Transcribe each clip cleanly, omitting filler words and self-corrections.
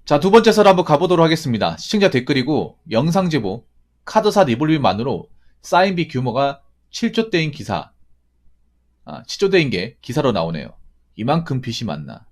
자, 두 번째 설 한번 가보도록 하겠습니다. 시청자 댓글이고 영상 제보, 카드사 리볼빙만으로 사인비 규모가 7조대인 기사, 7조대인 게 기사로 나오네요. 이만큼 빚이 많나?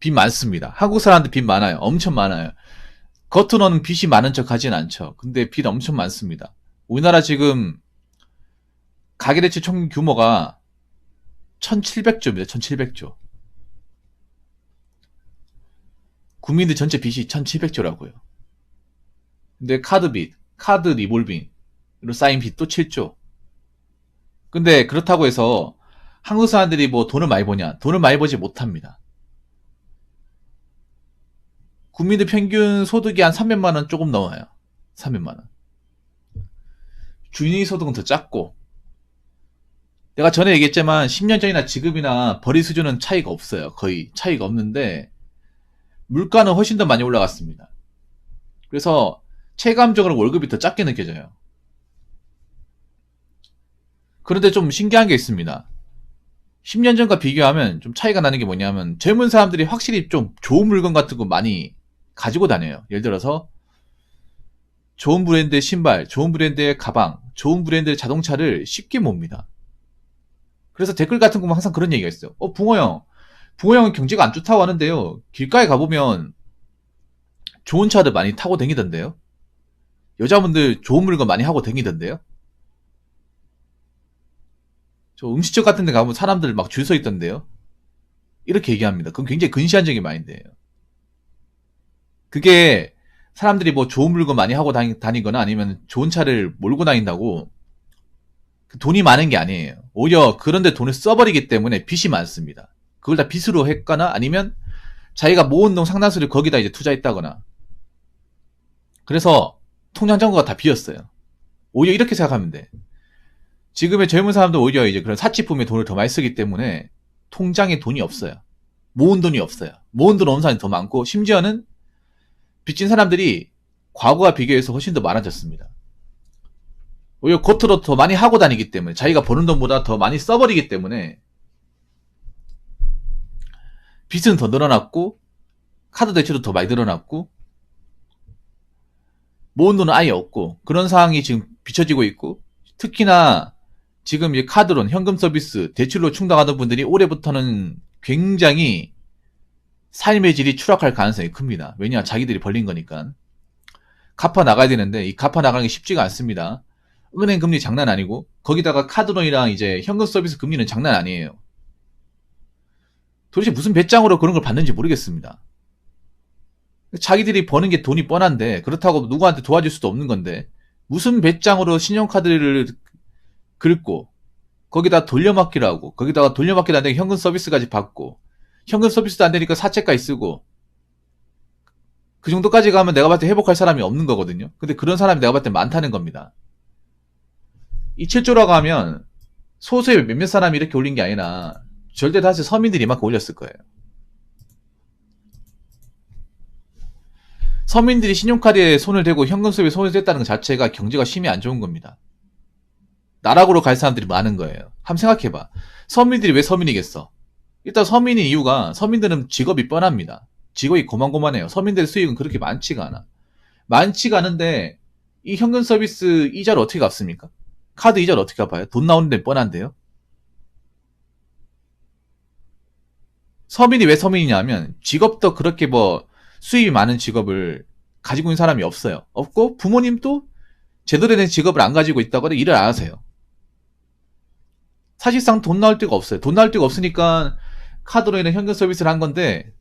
빚 많습니다. 한국 사람들 빚 많아요. 엄청 많아요. 겉으로는 빚이 많은 척 하진 않죠. 근데 빚 엄청 많습니다. 우리나라 지금 가계대출 총 규모가 1700조입니다. 1700조. 국민들 전체 빚이 1700조라고요. 근데 카드 빚, 카드 리볼빙으로 쌓인 빚도 7조. 근데 그렇다고 해서 한국 사람들이 뭐 돈을 많이 버냐? 돈을 많이 버지 못합니다. 국민들 평균 소득이 한 300만 원 조금 넘어요. 300만 원. 주인의 소득은 더 작고, 내가 전에 얘기했지만 10년 전이나 지금이나 벌이 수준은 차이가 없어요. 거의 차이가 없는데 물가는 훨씬 더 많이 올라갔습니다. 그래서 체감적으로 월급이 더 작게 느껴져요. 그런데 좀 신기한 게 있습니다. 10년 전과 비교하면 좀 차이가 나는 게 뭐냐면 젊은 사람들이 확실히 좀 좋은 물건 같은 거 많이 가지고 다녀요. 예를 들어서 좋은 브랜드의 신발, 좋은 브랜드의 가방, 좋은 브랜드의 자동차를 쉽게 몹니다. 그래서 댓글 같은 거 보면 항상 그런 얘기가 있어요. 붕어 형은 경제가 안 좋다고 하는데요. 길가에 가보면 좋은 차들 많이 타고 다니던데요. 여자분들 좋은 물건 많이 하고 다니던데요. 저 음식점 같은 데 가보면 사람들 막 줄 서 있던데요. 이렇게 얘기합니다. 그건 굉장히 근시안적인 마인드예요. 그게 사람들이 뭐 좋은 물건 많이 하고 다니거나 아니면 좋은 차를 몰고 다닌다고 돈이 많은 게 아니에요. 오히려 그런데 돈을 써버리기 때문에 빚이 많습니다. 그걸 다 빚으로 했거나 아니면 자기가 모은 돈 상당수를 거기다 이제 투자했다거나. 그래서 통장 잔고가 다 비었어요. 오히려 이렇게 생각하면 돼. 지금의 젊은 사람도 오히려 이제 그런 사치품에 돈을 더 많이 쓰기 때문에 통장에 돈이 없어요. 모은 돈이 없어요. 모은 돈 없는 사람이 더 많고 심지어는 빚진 사람들이 과거와 비교해서 훨씬 더 많아졌습니다. 오히려 겉으로 더 많이 하고 다니기 때문에 자기가 버는 돈보다 더 많이 써버리기 때문에 빚은 더 늘어났고 카드 대출도 더 많이 늘어났고 모은 돈은 아예 없고 그런 상황이 지금 비춰지고 있고 특히나 지금 이 카드론, 현금 서비스, 대출로 충당하던 분들이 올해부터는 굉장히 삶의 질이 추락할 가능성이 큽니다. 왜냐? 자기들이 벌린 거니까. 갚아 나가야 되는데 이 갚아 나가는 게 쉽지가 않습니다. 은행 금리 장난 아니고 거기다가 카드론이랑 이제 현금 서비스 금리는 장난 아니에요. 도대체 무슨 배짱으로 그런 걸 받는지 모르겠습니다. 자기들이 버는 게 돈이 뻔한데 그렇다고 누구한테 도와줄 수도 없는 건데 무슨 배짱으로 신용카드를 긁고 거기다 돌려막기를 하고 거기다가 돌려막기도 안 되게 현금 서비스까지 받고 현금 서비스도 안 되니까 사채까지 쓰고 그 정도까지 가면 내가 봤을 때 회복할 사람이 없는 거거든요. 근데 그런 사람이 내가 봤을 때 많다는 겁니다. 이 7조라고 하면 소수의 몇몇 사람이 이렇게 올린 게 아니라 절대 다수 서민들이 이만큼 올렸을 거예요. 서민들이 신용카드에 손을 대고 현금 수입에 손을 댔다는 것 자체가 경제가 심히 안 좋은 겁니다. 나락으로 갈 사람들이 많은 거예요. 한번 생각해봐. 서민들이 왜 서민이겠어? 일단 서민인 이유가 서민들은 직업이 뻔합니다. 직업이 고만고만해요. 서민들의 수익은 그렇게 많지가 않아. 많지가 않은데 이 현금 서비스 이자를 어떻게 갚습니까? 카드 이자를 어떻게 갚아요? 돈 나오는 데 뻔한데요. 서민이 왜 서민이냐면 직업도 그렇게 뭐 수입이 많은 직업을 가지고 있는 사람이 없어요. 없고 부모님도 제대로 된 직업을 안 가지고 있다거나 일을 안 하세요. 사실상 돈 나올 데가 없어요. 돈 나올 데가 없으니까 카드로 인해 현금 서비스를 한 건데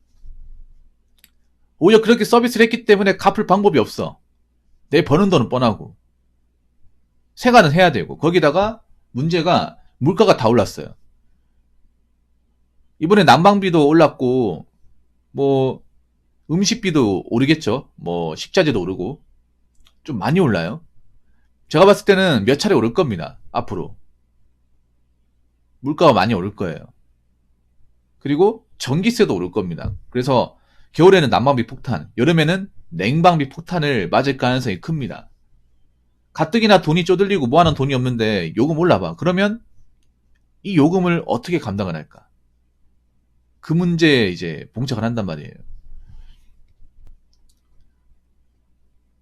오히려 그렇게 서비스를 했기 때문에 갚을 방법이 없어. 내 버는 돈은 뻔하고 생활은 해야 되고 거기다가 문제가 물가가 다 올랐어요. 이번에 난방비도 올랐고 뭐 음식비도 오르겠죠. 뭐 식자재도 오르고 좀 많이 올라요. 제가 봤을 때는 몇 차례 오를 겁니다. 앞으로 물가가 많이 오를 거예요. 그리고 전기세도 오를 겁니다. 그래서 겨울에는 난방비 폭탄, 여름에는 냉방비 폭탄을 맞을 가능성이 큽니다. 가뜩이나 돈이 쪼들리고 모아놓은 돈이 없는데 요금 올라봐. 그러면 이 요금을 어떻게 감당을 할까? 그 문제에 이제 봉착을 한단 말이에요.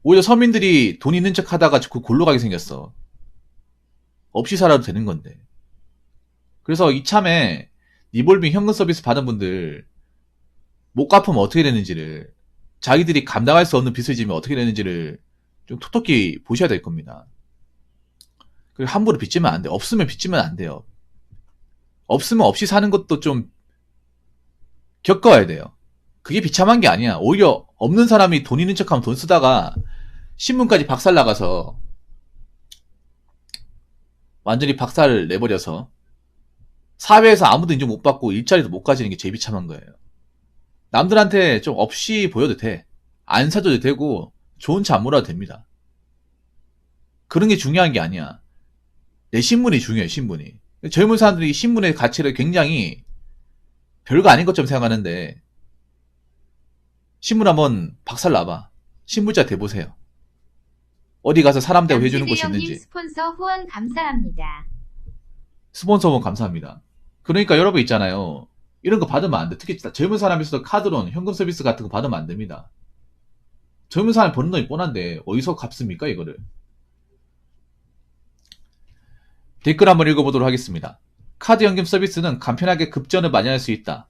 오히려 서민들이 돈 있는 척 하다가 그 골로 가게 생겼어. 없이 살아도 되는 건데. 그래서 이참에 리볼빙 현금 서비스 받은 분들 못 갚으면 어떻게 되는지를, 자기들이 감당할 수 없는 빚을 지면 어떻게 되는지를 좀 톡톡히 보셔야 될 겁니다. 그리고 함부로 빚지면 안 돼. 없으면 빚지면 안 돼요. 없으면 없이 사는 것도 좀 겪어야 돼요. 그게 비참한 게 아니야. 오히려 없는 사람이 돈 있는 척하면 돈 쓰다가 신문까지 박살 나가서 완전히 박살 내버려서 사회에서 아무도 인정 못 받고 일자리도 못 가지는 게 제일 비참한 거예요. 남들한테 좀 없이 보여도 돼. 안 사줘도 되고 좋은 차 안 몰아도 됩니다. 그런 게 중요한 게 아니야. 내 신분이 중요해. 신분이. 젊은 사람들이 신분의 가치를 굉장히 별거 아닌 것처럼 생각하는데, 신문 한번 박살 나봐. 신분자 대보세요. 어디 가서 사람 대우 해주는 곳이 있는지. 스폰서 후원 감사합니다. 스폰서 후원 감사합니다. 그러니까 여러분 있잖아요. 이런 거 받으면 안 돼. 특히 젊은 사람에서도 카드론, 현금 서비스 같은 거 받으면 안 됩니다. 젊은 사람이 버는 돈이 뻔한데 어디서 갚습니까 이거를. 댓글 한번 읽어보도록 하겠습니다. 카드 현금 서비스는 간편하게 급전을 마련할 수 있다.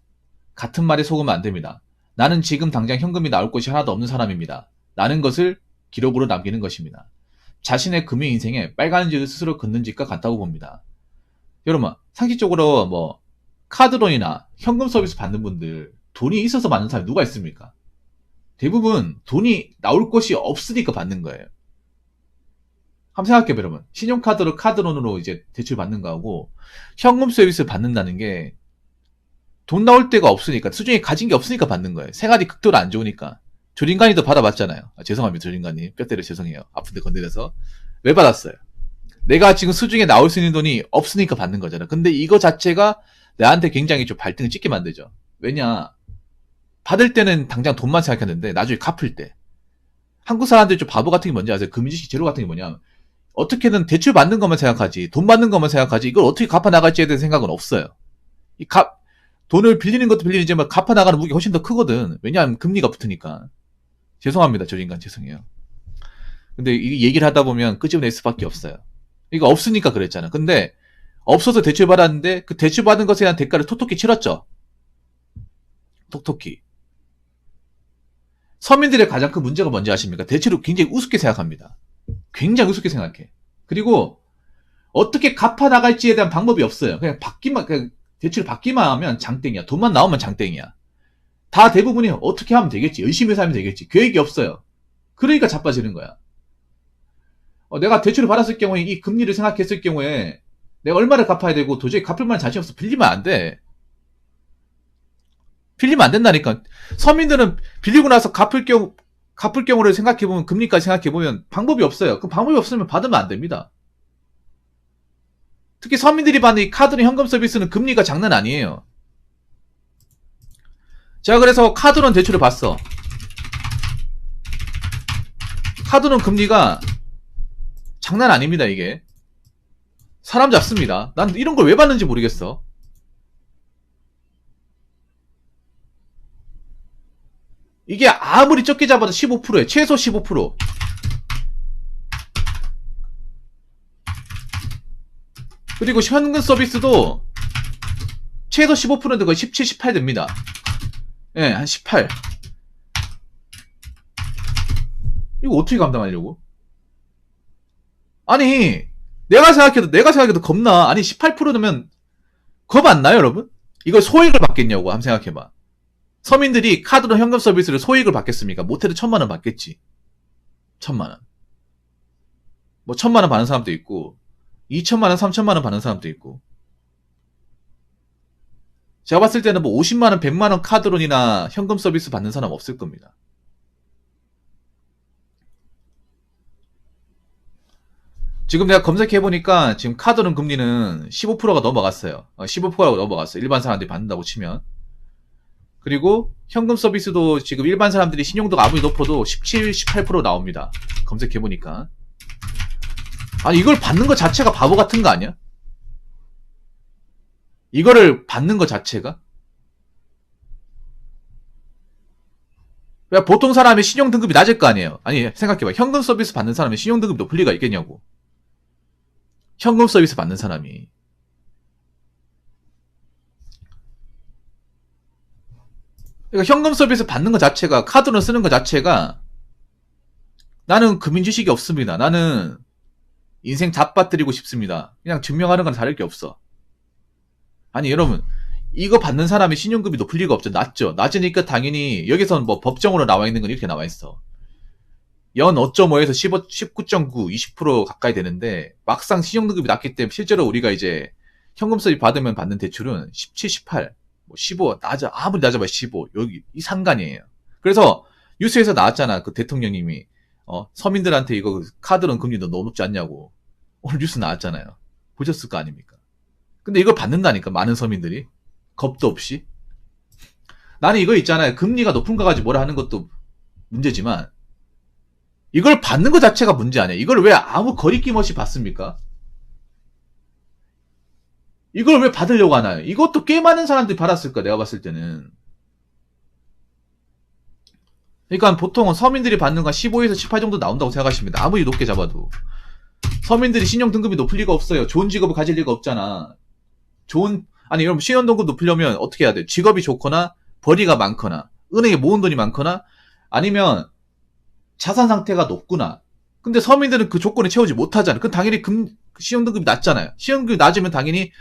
같은 말에 속으면 안 됩니다. 나는 지금 당장 현금이 나올 곳이 하나도 없는 사람입니다. 라는 것을 기록으로 남기는 것입니다. 자신의 금융 인생에 빨간 줄을 스스로 긋는 짓과 같다고 봅니다. 여러분, 상식적으로 뭐 카드론이나 현금 서비스 받는 분들 돈이 있어서 받는 사람이 누가 있습니까? 대부분 돈이 나올 곳이 없으니까 받는 거예요. 한번 생각해봐요, 여러분. 신용카드로 카드론으로 이제 대출 받는 거하고 현금 서비스 받는다는 게 돈 나올 데가 없으니까, 수중에 가진 게 없으니까 받는 거예요. 생활이 극도로 안 좋으니까. 조린간이도 받아봤잖아요. 죄송합니다, 조린간이. 뼈 때려 죄송해요. 아픈데 건드려서. 왜 받았어요? 내가 지금 수중에 나올 수 있는 돈이 없으니까 받는 거잖아. 근데 이거 자체가 나한테 굉장히 좀 발등을 찍게 만들죠. 왜냐, 받을 때는 당장 돈만 생각했는데 나중에 갚을 때, 한국 사람들이 좀 바보 같은 게 뭔지 아세요? 금융지식 제로 같은 게 뭐냐, 어떻게든 대출 받는 것만 생각하지, 돈 받는 것만 생각하지, 이걸 어떻게 갚아 나갈지에 대한 생각은 없어요. 돈을 빌리는 것도 빌리지만 갚아 나가는 무게가 훨씬 더 크거든. 왜냐하면 금리가 붙으니까. 죄송합니다, 저 인간 죄송해요. 근데 이 얘기를 하다 보면 끄집어낼 수밖에 없어요. 이거 없으니까 그랬잖아. 근데 없어서 대출 받았는데 그 대출 받은 것에 대한 대가를 톡톡히 치렀죠. 톡톡히. 서민들의 가장 큰 문제가 뭔지 아십니까? 대출을 굉장히 우습게 생각합니다. 굉장히 우습게 생각해. 그리고 어떻게 갚아 나갈지에 대한 방법이 없어요. 그냥 대출 받기만 하면 장땡이야. 돈만 나오면 장땡이야. 다 대부분이 어떻게 하면 되겠지. 열심히 살면 되겠지. 계획이 없어요. 그러니까 자빠지는 거야. 내가 대출을 받았을 경우에 이 금리를 생각했을 경우에 내가 얼마를 갚아야 되고 도저히 갚을 만한 자신이 없어. 빌리면 안 돼. 빌리면 안 된다니까. 서민들은 빌리고 나서 갚을 경우를 생각해보면, 금리까지 생각해보면 방법이 없어요. 그 방법이 없으면 받으면 안 됩니다. 특히 서민들이 받는 이 카드론 현금 서비스는 금리가 장난 아니에요. 제가 그래서 카드론 대출을 봤어. 카드론 금리가 장난 아닙니다, 이게. 사람 잡습니다. 난 이런 걸 왜 받는지 모르겠어. 이게 아무리 적게 잡아도 15%에 최소 15%. 그리고 현금 서비스도 최소 15%인데 거의 17, 18 됩니다. 예, 한 18. 이거 어떻게 감당하려고? 아니, 내가 생각해도 겁나. 아니, 18%면 겁 안 나요, 여러분? 이걸 소액을 받겠냐고 한번 생각해봐. 서민들이 카드로 현금 서비스를 소액을 받겠습니까? 못해도 1,000만 원 받겠지. 1,000만 원. 뭐 1,000만 원 받는 사람도 있고 2,000만 원, 3,000만 원 받는 사람도 있고. 제가 봤을 때는 뭐 50만 원, 100만 원 카드론이나 현금 서비스 받는 사람 없을 겁니다. 지금 내가 검색해보니까 지금 카드론 금리는 15%가 넘어갔어요. 15%가 넘어갔어요. 일반 사람들이 받는다고 치면. 그리고 현금 서비스도 지금 일반 사람들이 신용도가 아무리 높아도 17, 18% 나옵니다. 검색해보니까. 아니, 이걸 받는 것 자체가 바보 같은 거 아니야? 이거를 받는 것 자체가? 왜 보통 사람이 신용 등급이 낮을 거 아니에요. 아니 생각해봐. 현금 서비스 받는 사람이 신용 등급이 높을 리가 있겠냐고. 현금 서비스 받는 사람이. 그러니까 현금 서비스 받는 것 자체가, 카드로 쓰는 것 자체가, 나는 금융지식이 없습니다. 나는 인생 잡아뜨리고 싶습니다. 그냥 증명하는 건 다를 게 없어. 아니 여러분, 이거 받는 사람이 신용급이 높을 리가 없죠. 낮죠. 낮으니까 당연히 여기서는 뭐 법정으로 나와 있는 건 이렇게 나와 있어. 연 5.5에서 15, 19.9, 20% 가까이 되는데 막상 신용등급이 낮기 때문에 실제로 우리가 이제 현금 서비스 받으면 받는 대출은 17, 18, 뭐 15, 아무리 낮아봐야 15, 여기 이 상간이에요. 그래서 뉴스에서 나왔잖아. 그 대통령님이 서민들한테 이거 카드론 금리도 너무 높지 않냐고. 오늘 뉴스 나왔잖아요. 보셨을 거 아닙니까? 근데 이걸 받는다니까, 많은 서민들이. 겁도 없이. 나는 이거 있잖아요. 금리가 높은 거 가지고 뭐라 하는 것도 문제지만 이걸 받는 것 자체가 문제 아니야. 이걸 왜 아무 거리낌 없이 받습니까? 이걸 왜 받으려고 하나요? 이것도 꽤 많은 사람들이 받았을 거야, 내가 봤을 때는. 그러니까 보통은 서민들이 받는 건 15에서 18 정도 나온다고 생각하십니다. 아무리 높게 잡아도. 서민들이 신용 등급이 높을 리가 없어요. 좋은 직업을 가질 리가 없잖아. 아니 여러분, 신용 등급 높이려면 어떻게 해야 돼? 직업이 좋거나 벌이가 많거나 은행에 모은 돈이 많거나 아니면 자산 상태가 높구나. 근데 서민들은 그 조건을 채우지 못하잖아. 그럼 당연히 신용 등급이 낮잖아요. 신용 등급이 낮으면 당연히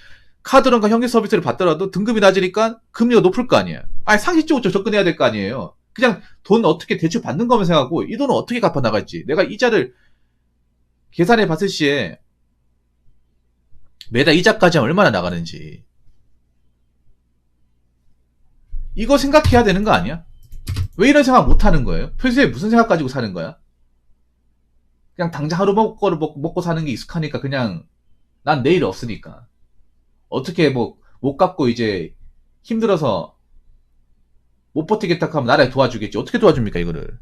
카드론과 현금 서비스를 받더라도 등급이 낮으니까 금리가 높을 거 아니에요. 아니 상식적으로 접근해야 될 거 아니에요. 그냥 돈 어떻게 대출 받는 거면 생각하고 이 돈은 어떻게 갚아 나갈지, 내가 이자를 계산해 봤을 시에 매달 이자까지 얼마나 나가는지 이거 생각해야 되는 거 아니야? 왜 이런 생각 못 하는 거예요? 평소에 무슨 생각 가지고 사는 거야? 그냥 당장 하루 먹고 사는 게 익숙하니까 그냥 난 내일 없으니까 어떻게 뭐 못 갚고 이제 힘들어서 못 버티겠다 하면 나라에 도와주겠지. 어떻게 도와줍니까 이거를?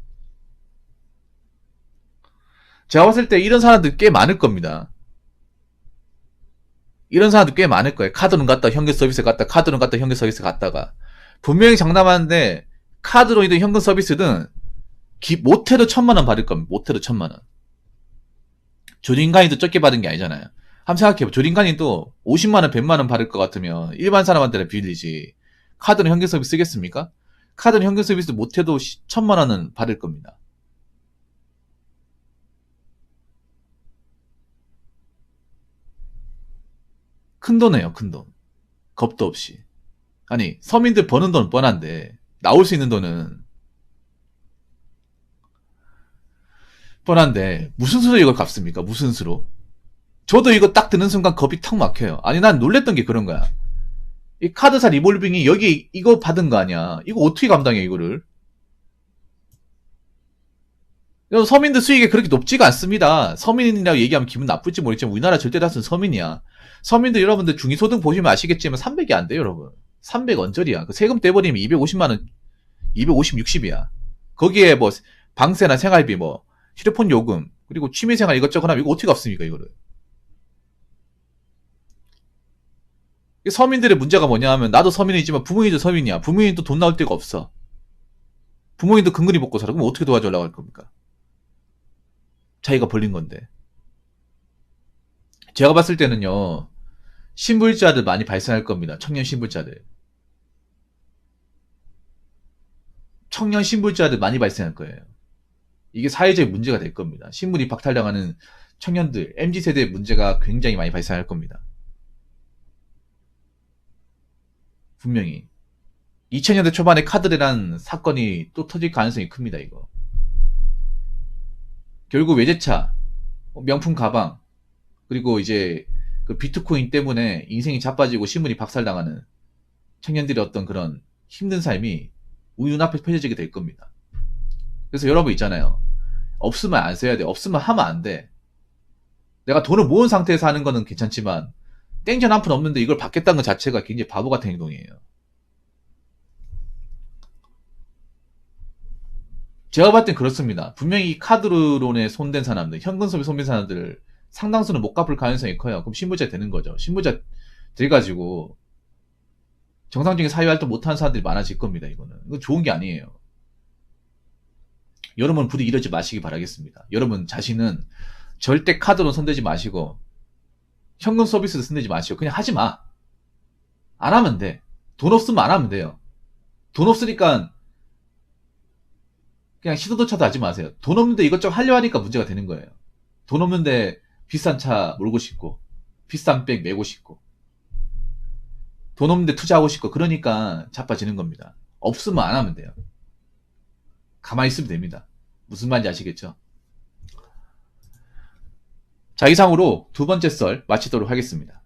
제가 봤을 때 이런 사람들 꽤 많을 겁니다. 이런 사람들 꽤 많을 거예요. 카드론 갔다 현금 서비스 갔다, 카드론 갔다 현금 서비스 갔다가 분명히 장담하는데 카드론이든 현금 서비스든 못해도 1,000만 원 받을 겁니다. 못해도 1,000만 원. 조린간이도 적게 받은 게 아니잖아요. 한번 생각해봐. 조린간이도 50만 원, 100만 원 받을 것 같으면 일반 사람한테는 빌리지. 카드는 현금 서비스 쓰겠습니까? 카드는 현금 서비스 못해도 1,000만 원은 받을 겁니다. 큰 돈이에요, 큰 돈. 겁도 없이. 아니, 서민들 버는 돈은 뻔한데 나올 수 있는 돈은 뻔한데 무슨 수로 이걸 갚습니까? 무슨 수로? 저도 이거 딱 듣는 순간 겁이 탁 막혀요. 아니, 난 놀랬던 게 그런 거야. 이 카드사 리볼빙이 여기 이거 받은 거 아니야. 이거 어떻게 감당해, 이거를? 서민들 수익이 그렇게 높지가 않습니다. 서민이라고 얘기하면 기분 나쁠지 모르겠지만 우리나라 절대 다수는 서민이야. 서민들 여러분들 중위소득 보시면 아시겠지만 300이 안 돼요, 여러분. 300 언저리야. 그 세금 떼버리면 250만 원, 250, 60이야. 거기에 뭐 방세나 생활비, 뭐 휴대폰 요금, 그리고 취미생활 이것저것 하면 이거 어떻게 갚습니까, 이거를? 서민들의 문제가 뭐냐 하면 나도 서민이지만 부모님도 서민이야. 부모님도 돈 나올 데가 없어. 부모님도 근근히 먹고 살아. 그럼 어떻게 도와주려고 할 겁니까? 자기가 벌린 건데. 제가 봤을 때는요, 신불자들 많이 발생할 겁니다. 청년 신불자들. 청년 신불자들 많이 발생할 거예요. 이게 사회적 문제가 될 겁니다. 신분이 박탈당하는 청년들, MZ세대의 문제가 굉장히 많이 발생할 겁니다. 분명히 2000년대 초반에 카드레란 사건이 또 터질 가능성이 큽니다. 이거 결국 외제차, 명품 가방, 그리고 이제 그 비트코인 때문에 인생이 자빠지고 신분이 박살당하는 청년들의 어떤 그런 힘든 삶이 우리 눈앞에 펼쳐지게 될 겁니다. 그래서 여러분 있잖아요, 없으면 안 써야 돼. 없으면 하면 안 돼. 내가 돈을 모은 상태에서 하는 거는 괜찮지만 땡전 한 푼 없는데 이걸 받겠다는 것 자체가 굉장히 바보 같은 행동이에요. 제가 봤을 땐 그렇습니다. 분명히 카드론에 손댄 사람들, 현금 소비 손댄 사람들 상당수는 못 갚을 가능성이 커요. 그럼 신부자 되는 거죠. 신부자 돼가지고 정상적인 사회활동 못하는 사람들이 많아질 겁니다. 이건 좋은 게 아니에요. 여러분 부디 이러지 마시기 바라겠습니다. 여러분 자신은 절대 카드로 손대지 마시고 현금 서비스도 손대지 마시고 그냥 하지 마. 안 하면 돼. 돈 없으면 안 하면 돼요. 돈 없으니까 그냥 시도도 차도 하지 마세요. 돈 없는데 이것저것 하려 하니까 문제가 되는 거예요. 돈 없는데 비싼 차 몰고 싶고 비싼 백 메고 싶고 돈 없는데 투자하고 싶고 그러니까 자빠지는 겁니다. 없으면 안 하면 돼요. 가만히 있으면 됩니다. 무슨 말인지 아시겠죠? 자, 이상으로 두 번째 썰 마치도록 하겠습니다.